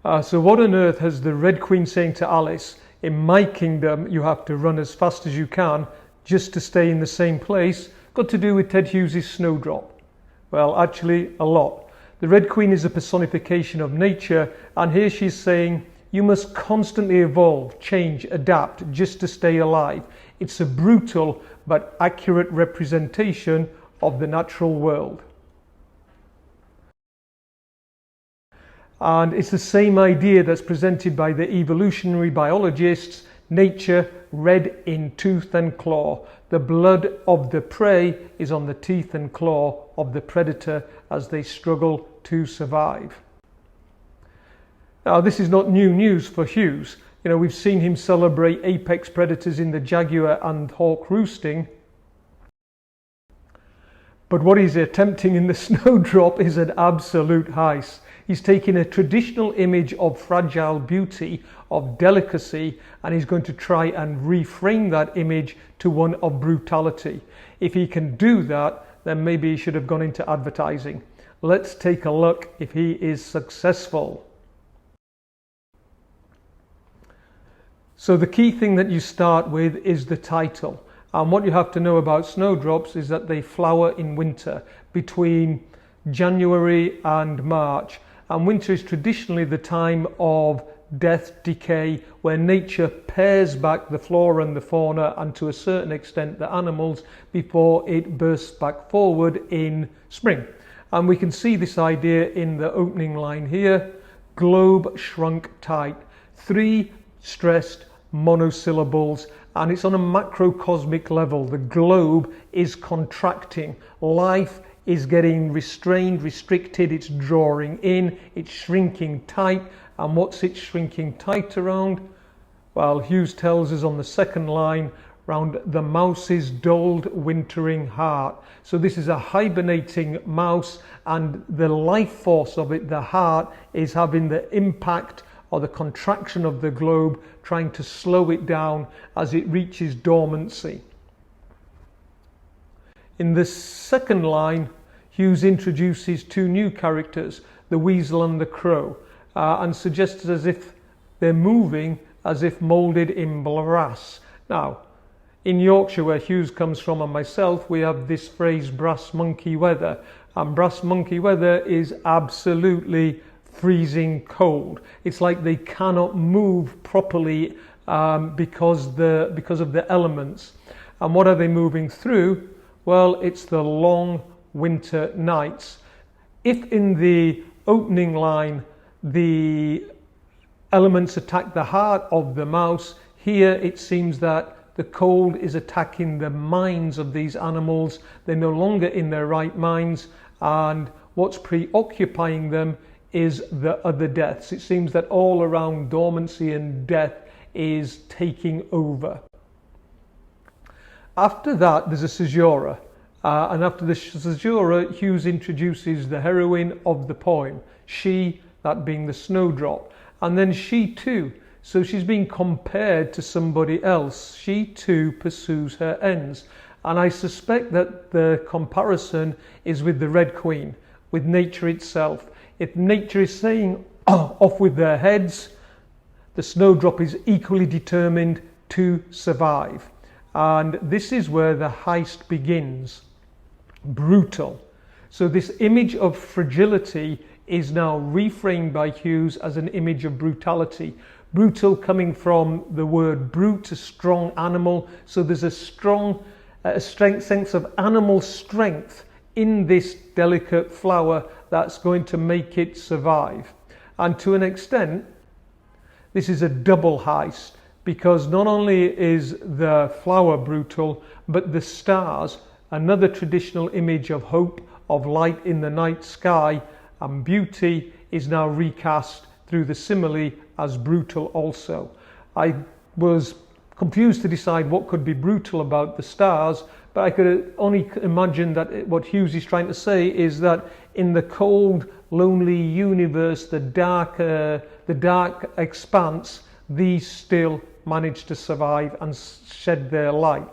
So what on earth has the Red Queen saying to Alice? In my kingdom, you have to run as fast as you can just to stay in the same place. Got to do with Ted Hughes' Snowdrop? Well, actually, a lot. The Red Queen is a personification of nature, and here she's saying, you must constantly evolve, change, adapt just to stay alive. It's a brutal but accurate representation of the natural world. And it's the same idea that's presented by the evolutionary biologists, nature red in tooth and claw. The blood of the prey is on the teeth and claw of the predator as they struggle to survive. Now, this is not new news for Hughes. You know, we've seen him celebrate apex predators in the Jaguar and Hawk Roosting. But what he's attempting in the Snowdrop is an absolute heist. He's taking a traditional image of fragile beauty, of delicacy, and he's going to try and reframe that image to one of brutality. If he can do that, then maybe he should have gone into advertising. Let's take a look if he is successful. So the key thing that you start with is the title. And what you have to know about snowdrops is that they flower in winter between January and March. And winter is traditionally the time of death, decay, where nature pares back the flora and the fauna, and to a certain extent the animals, before it bursts back forward in spring. And we can see this idea in the opening line here. Globe shrunk tight. 3 stressed monosyllables, and it's on a macrocosmic level. The globe is contracting. Life is getting restrained, restricted, it's drawing in, it's shrinking tight. And what's it shrinking tight around? Well, Hughes tells us on the second line, round the mouse's dulled wintering heart. So this is a hibernating mouse, and the life force of it, the heart, is having the impact or the contraction of the globe, trying to slow it down as it reaches dormancy. In the second line, Hughes introduces 2 new characters, the weasel and the crow, and suggests as if they're moving as if moulded in brass. Now, in Yorkshire, where Hughes comes from, and myself, we have this phrase, brass monkey weather. And brass monkey weather is absolutely freezing cold. It's like they cannot move properly because of the elements. And what are they moving through? Well, it's the long winter nights. If in the opening line the elements attack the heart of the mouse, here it seems that the cold is attacking the minds of these animals. They're no longer in their right minds, and what's preoccupying them is the other deaths. It seems that all around dormancy and death is taking over. After that, there's a caesura. And after the caesura, Hughes introduces the heroine of the poem, she, that being the snowdrop. And then she too, so she's being compared to somebody else. She too pursues her ends. And I suspect that the comparison is with the Red Queen, with nature itself. If nature is saying, off with their heads, the snowdrop is equally determined to survive. And this is where the heist begins. Brutal. So this image of fragility is now reframed by Hughes as an image of brutality. Brutal coming from the word brute, a strong animal. So there's a strong sense of animal strength in this delicate flower that's going to make it survive. And to an extent, this is a double heist, because not only is the flower brutal, but the stars, another traditional image of hope, of light in the night sky, and beauty, is now recast through the simile as brutal also. I was confused to decide what could be brutal about the stars, but I could only imagine that what Hughes is trying to say is that in the cold, lonely universe, the dark expanse, these still manage to survive and shed their light.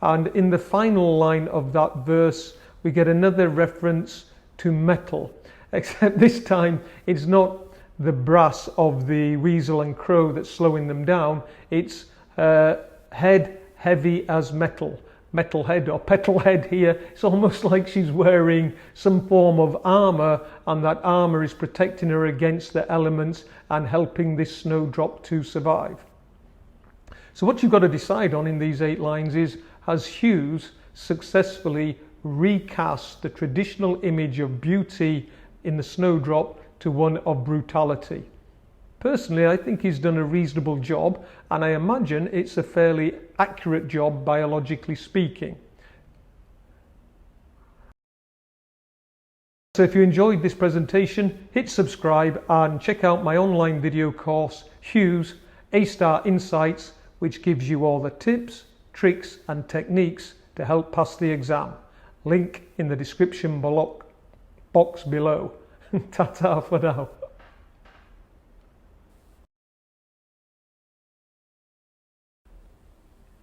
And in the final line of that verse, we get another reference to metal, except this time it's not the brass of the weasel and crow that's slowing them down. It's head heavy as metal. Metal head or petal head here. It's almost like she's wearing some form of armour, and that armour is protecting her against the elements and helping this Snowdrop to survive. So what you've got to decide on in these 8 lines is, has Hughes successfully recast the traditional image of beauty in the Snowdrop to one of brutality? Personally, I think he's done a reasonable job, and I imagine it's a fairly accurate job biologically speaking. So if you enjoyed this presentation, hit subscribe and check out my online video course, Hughes A-Star Insights, which gives you all the tips, tricks and techniques to help pass the exam. Link in the description box below. Ta-ta for now.